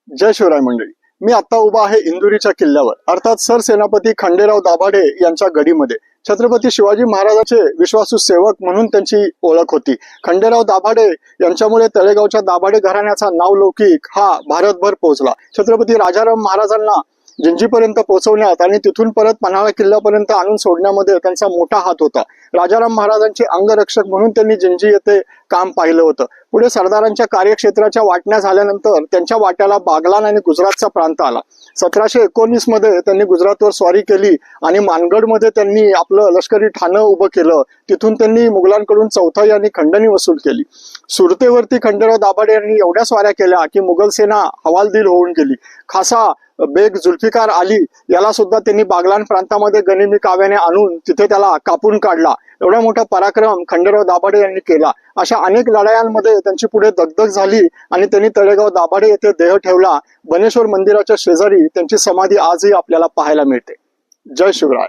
जय शिवराय मंडळी. मी आता उभा आहे इंदुरीच्या किल्ल्यावर, अर्थात सरसेनापती खंडेराव दाभाडे यांच्या गडीमध्ये. छत्रपती शिवाजी महाराजांचे विश्वासू सेवक म्हणून त्यांची ओळख होती. खंडेराव दाभाडे यांच्यामुळे तळेगावच्या दाभाडे घराण्याचा नावलौकिक हा भारतभर पोहोचला. छत्रपती राजाराम महाराजांना जिंजीपर्यंत पोहोचवण्यात आणि तिथून परत पन्हाळा किल्ल्यापर्यंत आणून सोडण्यामध्ये त्यांचा मोठा हात होता. राजाराम महाराजांचे अंगरक्षक म्हणून त्यांनी जिंजी येथे काम पाहिलं होतं. पुढे सरदारांच्या कार्यक्षेत्राच्या वाटण्या झाल्यानंतर त्यांच्या वाट्याला बागलान आणि गुजरातचा प्रांत आला. 1719 मध्ये त्यांनी गुजरातवर स्वारी केली आणि मानगडमध्ये त्यांनी आपलं लष्करी ठाणं उभं केलं. तिथून त्यांनी मुघलांकडून चौथाई आणि खंडणी वसूल केली. सुरतेवरती खंडेराव दाभाडे यांनी एवढ्या स्वाऱ्या केल्या की मुघल सेना हवालदिल होऊन गेली. खासा बेग जुल्फिकार अली याला सुद्धा त्यांनी बागलान प्रांतामध्ये गनिमी काव्याने आणून तिथे त्याला कापून काढला. एवढा मोठा पराक्रम खंडेराव दाभाडे यांनी केला. अशा अनेक लढायांमध्ये त्यांची पुढे दगदग झाली आणि त्यांनी तळेगाव दाभाडे येथे देह ठेवला. बनेश्वर मंदिराच्या शेजारी त्यांची समाधी आजही आपल्याला पाहायला मिळते. जय शिवराय.